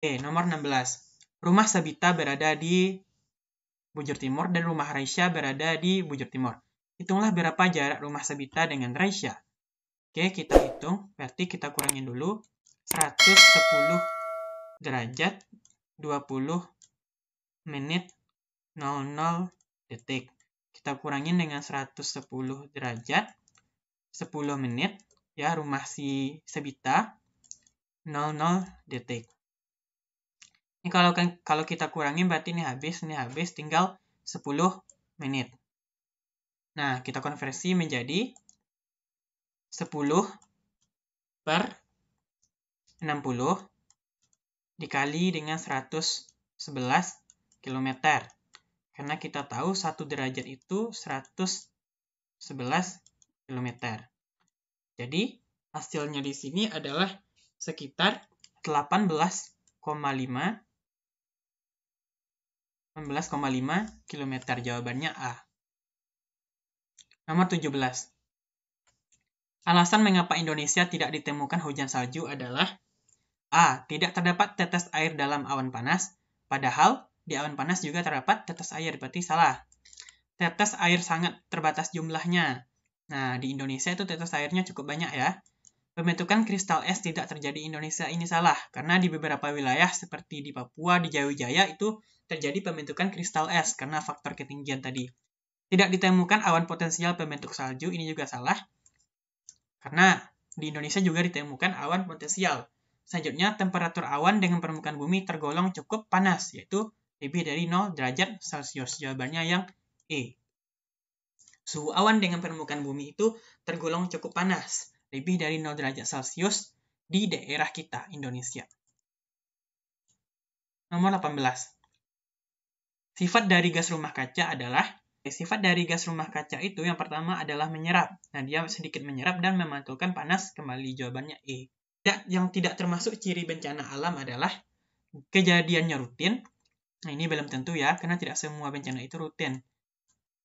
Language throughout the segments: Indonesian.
Nomor 16. Rumah Sabita berada di bujur timur dan rumah Raisya berada di bujur timur. Hitunglah berapa jarak rumah Sabita dengan Raisya. Oke, kita hitung. Berarti kita kurangin dulu. 110 derajat 20 menit 00 detik. Kita kurangin dengan 110 derajat 10 menit. Ya, rumah si Sabita 00 detik. Ini kalau kita kurangin berarti ini habis, tinggal 10 menit. Nah, kita konversi menjadi 10 per 60 dikali dengan 111 km. Karena kita tahu 1 derajat itu 111 km. Jadi, hasilnya di sini adalah sekitar 18,5 km. Jawabannya A. Nomor 17. Alasan mengapa Indonesia tidak ditemukan hujan salju adalah A. Tidak terdapat tetes air dalam awan panas, padahal di awan panas juga terdapat tetes air, berarti salah. Tetes air sangat terbatas jumlahnya. Nah, di Indonesia itu tetes airnya cukup banyak ya. Pembentukan kristal es tidak terjadi di Indonesia, ini salah, karena di beberapa wilayah seperti di Papua, di Jawa itu terjadi pembentukan kristal es karena faktor ketinggian tadi. Tidak ditemukan awan potensial pembentuk salju, ini juga salah, karena di Indonesia juga ditemukan awan potensial. Selanjutnya, temperatur awan dengan permukaan bumi tergolong cukup panas, yaitu lebih dari 0 derajat Celcius. Jawabannya yang E. Suhu awan dengan permukaan bumi itu tergolong cukup panas, lebih dari 0 derajat Celcius di daerah kita, Indonesia. Nomor 18. Sifat dari gas rumah kaca adalah, sifat dari gas rumah kaca itu yang pertama adalah menyerap. Nah, dia sedikit menyerap dan memantulkan panas, kembali jawabannya E. Yang tidak termasuk ciri bencana alam adalah kejadiannya rutin. Nah, ini belum tentu ya, karena tidak semua bencana itu rutin.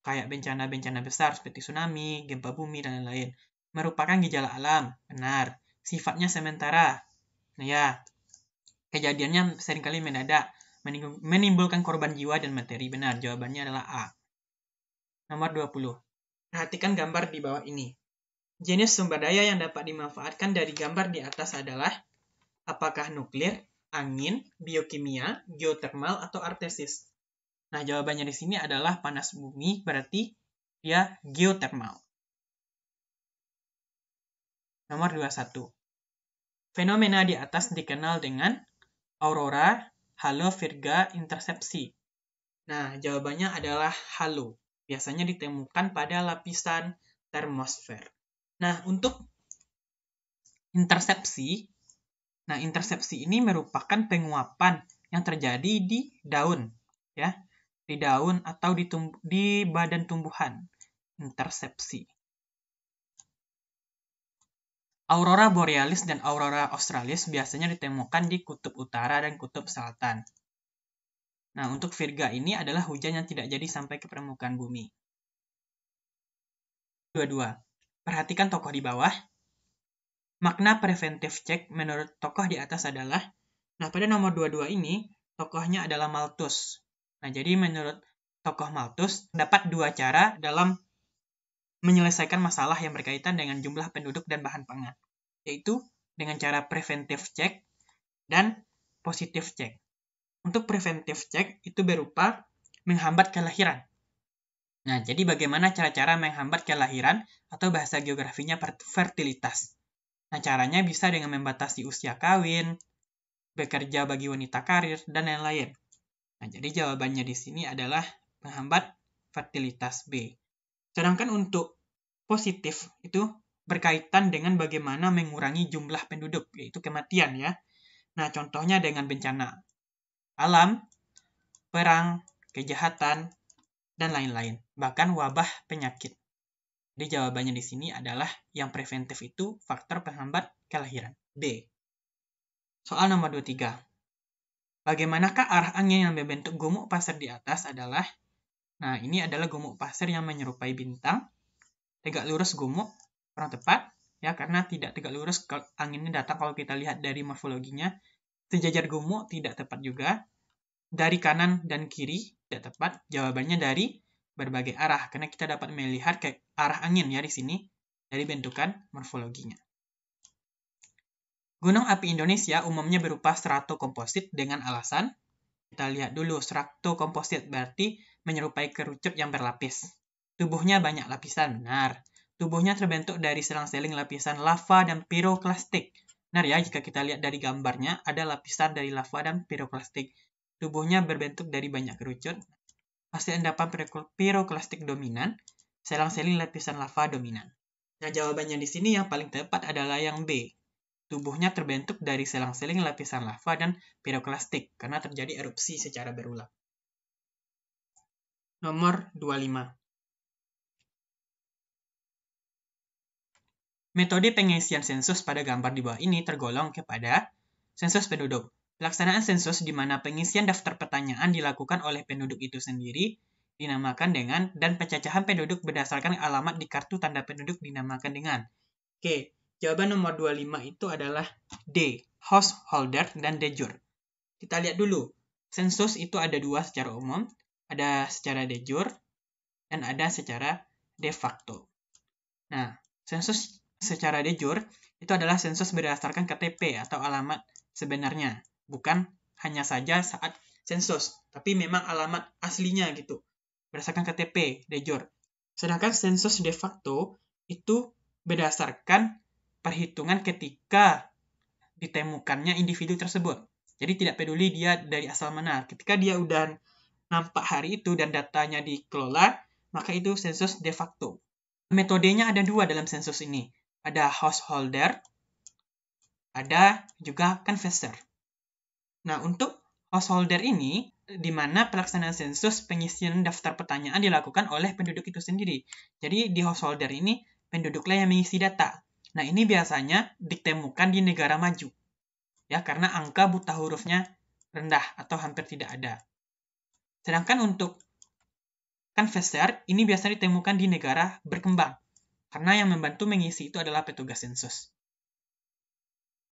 Kayak bencana-bencana besar seperti tsunami, gempa bumi, dan lain-lain. Merupakan gejala alam, benar. Sifatnya sementara. Nah ya, kejadiannya seringkali mendadak, menimbulkan korban jiwa dan materi, benar. Jawabannya adalah A. Nomor 20. Perhatikan gambar di bawah ini. Jenis sumber daya yang dapat dimanfaatkan dari gambar di atas adalah apakah nuklir, angin, biokimia, geotermal, atau artesis? Nah, jawabannya di sini adalah panas bumi, berarti dia geotermal. Nomor 21. Fenomena di atas dikenal dengan aurora, halo, virga, intersepsi. Nah, jawabannya adalah halo. Biasanya ditemukan pada lapisan termosfer. Nah, untuk intersepsi, intersepsi ini merupakan penguapan yang terjadi di daun, ya, di daun atau di badan tumbuhan. Intersepsi. Aurora borealis dan aurora australis biasanya ditemukan di kutub utara dan kutub selatan. Nah, untuk virga ini adalah hujan yang tidak jadi sampai ke permukaan bumi. 22. Perhatikan tokoh di bawah. Makna preventive check menurut tokoh di atas adalah, nah pada nomor 22 ini, tokohnya adalah Malthus. Nah, jadi menurut tokoh Malthus, terdapat dua cara dalam menyelesaikan masalah yang berkaitan dengan jumlah penduduk dan bahan pangan, yaitu dengan cara preventive check dan positive check. Untuk preventive check itu berupa menghambat kelahiran. Nah, jadi bagaimana cara-cara menghambat kelahiran atau bahasa geografinya fertilitas? Nah, caranya bisa dengan membatasi usia kawin, bekerja bagi wanita karir, dan lain-lain. Nah, jadi jawabannya di sini adalah menghambat fertilitas B. Sedangkan untuk positif itu berkaitan dengan bagaimana mengurangi jumlah penduduk, yaitu kematian ya. Nah, contohnya dengan bencana alam, perang, kejahatan, dan lain-lain. Bahkan wabah penyakit. Jadi jawabannya di sini adalah yang preventif itu faktor penghambat kelahiran. B. Soal nomor 23. Bagaimanakah arah angin yang membentuk gumuk pasir di atas adalah, nah ini adalah gumuk pasir yang menyerupai bintang, tegak lurus gumuk, kurang tepat, ya karena tidak tegak lurus anginnya datang kalau kita lihat dari morfologinya, Sejajar gumuk tidak tepat juga. Dari kanan dan kiri tidak tepat. Jawabannya dari berbagai arah, karena kita dapat melihat ke arah angin ya di sini dari bentukan morfologinya. Gunung api Indonesia umumnya berupa stratokomposit dengan alasan. Kita lihat dulu, stratokomposit berarti menyerupai kerucut yang berlapis. Tubuhnya banyak lapisan, benar. Tubuhnya terbentuk dari selang-seling lapisan lava dan piroklastik. Benar ya, jika kita lihat dari gambarnya, ada lapisan dari lava dan piroklastik. Tubuhnya berbentuk dari banyak kerucut. Hasil endapan piroklastik dominan, selang-seling lapisan lava dominan. Nah, jawabannya di sini yang paling tepat adalah yang B. Tubuhnya terbentuk dari selang-seling lapisan lava dan piroklastik karena terjadi erupsi secara berulang. Nomor 25. Metode pengisian sensus pada gambar di bawah ini tergolong kepada sensus penduduk. Pelaksanaan sensus di mana pengisian daftar pertanyaan dilakukan oleh penduduk itu sendiri dinamakan dengan, dan pencacahan penduduk berdasarkan alamat di kartu tanda penduduk dinamakan dengan. Oke, jawaban nomor 25 itu adalah D, householder dan de jure. Kita lihat dulu, sensus itu ada dua secara umum, ada secara de jure dan ada secara de facto. Nah, sensus secara de jure itu adalah sensus berdasarkan KTP atau alamat sebenarnya, bukan hanya saja saat sensus, tapi memang alamat aslinya gitu, berdasarkan KTP de jure. Sedangkan sensus de facto itu berdasarkan perhitungan ketika ditemukannya individu tersebut. Jadi tidak peduli dia dari asal mana. Ketika dia udah nampak hari itu dan datanya dikelola, maka itu sensus de facto. Metodenya ada dua dalam sensus ini. Ada householder, ada juga canvasser. Nah, untuk householder ini, di mana pelaksanaan sensus pengisian daftar pertanyaan dilakukan oleh penduduk itu sendiri. Jadi, di householder ini, penduduklah yang mengisi data. Nah, ini biasanya ditemukan di negara maju. Ya, karena angka buta hurufnya rendah atau hampir tidak ada. Sedangkan untuk canvasser, ini biasanya ditemukan di negara berkembang. Karena yang membantu mengisi itu adalah petugas sensus.